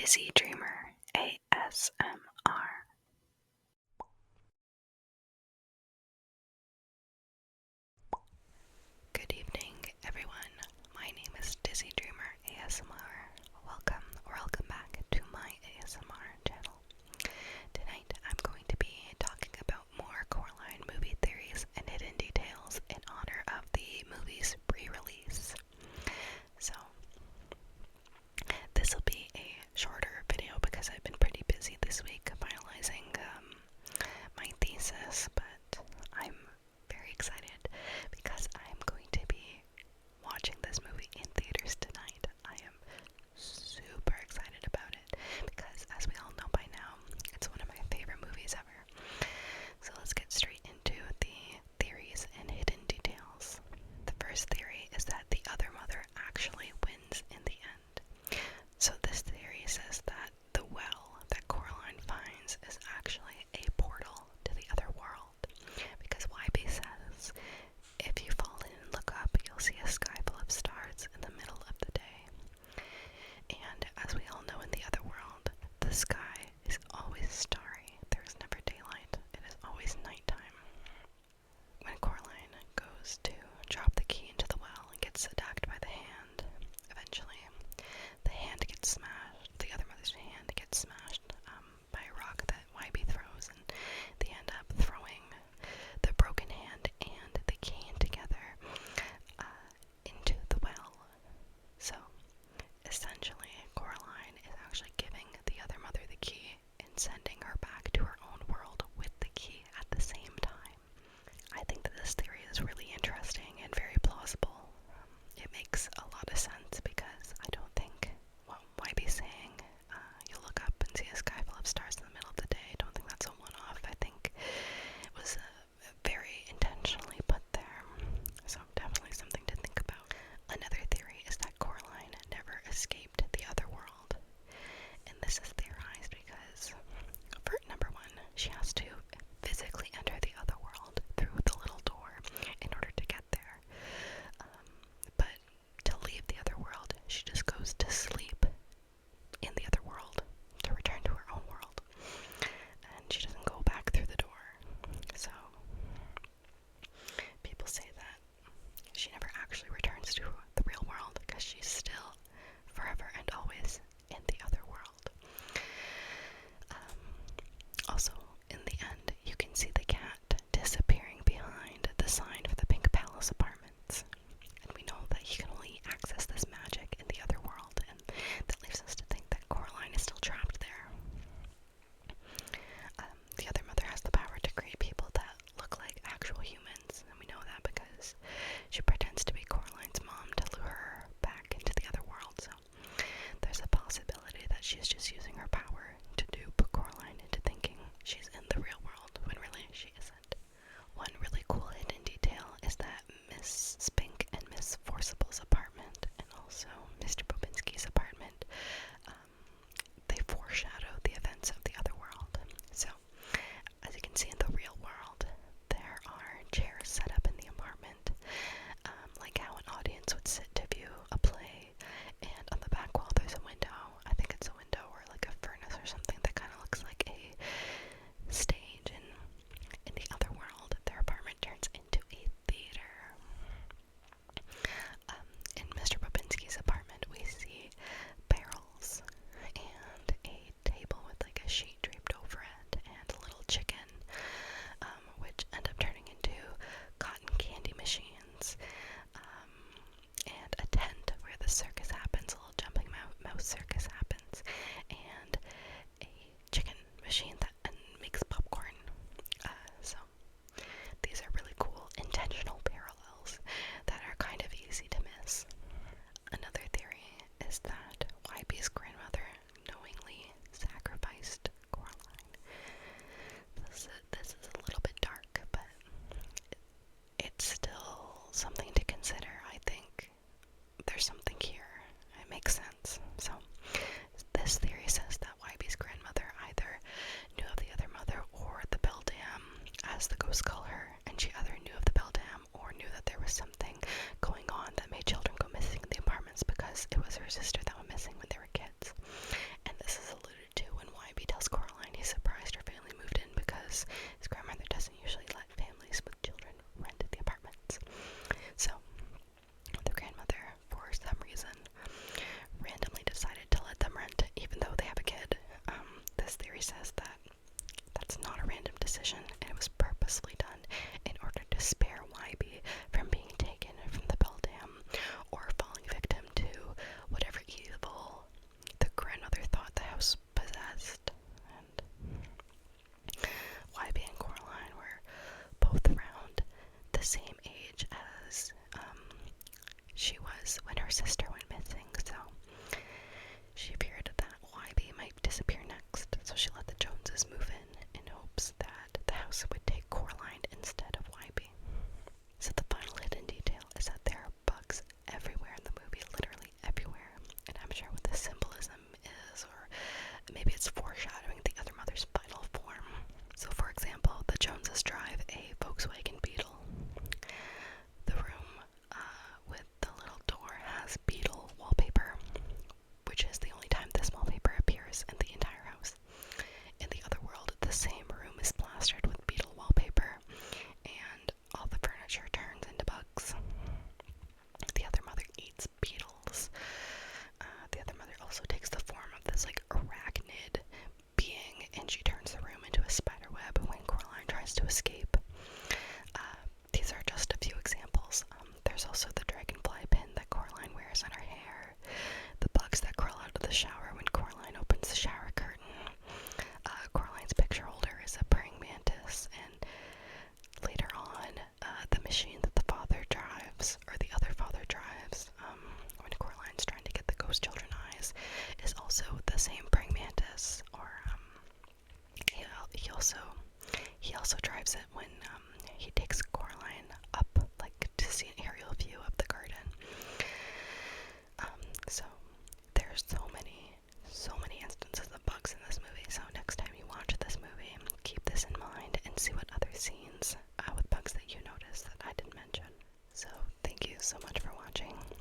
Dizzy Dreamer ASMR. Good evening, everyone. My name is Dizzy Dreamer ASMR. Welcome back to my ASMR channel. Tonight I'm going to be talking about more Coraline movie theories and hidden details in honor of the movie's pre-release. So, this will be a shorter video because I've been pretty busy this week finalizing my thesis, but I'm very excited because I'm going to be watching this movie in theaters tonight. I am super excited about it because, as we all know by now, it's one of my favorite movies ever. So let's get straight into the theories and hidden details. The first theory is that the other mother actually wins in the end. So this theory says that the well that Coraline finds is actually a portal to the other world, because Wybie says if you fall in and look up, you'll see a sky full of stars in the middle of the day. And as we all know, in the other world, the sky is always starry. There is never daylight. It is always nighttime. When Coraline goes to drop the key into the well and gets attacked by the hand, eventually the hand gets smashed. The other mother's hand gets smashed by a rock that Wybie throws, and they end up throwing the broken hand and the key together into the well. So essentially, Coraline is actually giving the other mother the key and sending her back to her own world with the key at the same time. I think that this theory is really interesting and very plausible. It makes a lot of sense because I don't think what Wybie's saying, you'll look up and see a sky full of stars in the middle of the day. I don't think that's a one-off. I think it was very intentionally put there. So definitely something to think about. Another theory is that Coraline never escaped the other world. And this is theorized because, for number one, she has to physically enter the other world through the little door in order to get there. But to leave the other world, she just goes to sleep in the other world to return to her own world. And she doesn't go back through the door. So, people say that she never actually returns to the real world because she's still forever and always in the other world. Also, in the end, you can see the cat disappearing behind the sign for the Pink Palace apartments. And we know that he can only access this magic in the other world, and that leaves us to think that Coraline is still trapped there. The other mother has the power to create people that look like actual humans, and we know that because she pretends to be Coraline's mom to lure her back into the other world. So there's a possibility that she's just using her power to dupe Coraline into thinking she's in the real world when really she isn't. One really cool hidden detail is that Miss Spink and Miss Forcible's apartment, and also Mr. Bobinski's apartment, they foreshadow the events of the other world. So, as you can see in the real world, there are chairs set up in the apartment, like how an audience would sit to view a play, and on the back wall there's a window. I think it's a window or like a furnace or something that kind of looks like a stage, and in the other world, their apartment turns into a theater. In Mr. Bobinski's apartment, we see barrels and a table with like a sheet draped over it and a little chicken, which end up turning into cotton candy machines, and a tent where the circus happens, a little jumping mouse circus happens, and a chicken machine that makes popcorn. So these are really cool intentional parallels that are kind of easy to miss. Another theory is that Wybie's grandmother knowingly sacrificed Coraline. This is a little bit dark, but it's still something to consider. I think there's something here. It makes sense. So this theory says that Wybie's grandmother either knew watching.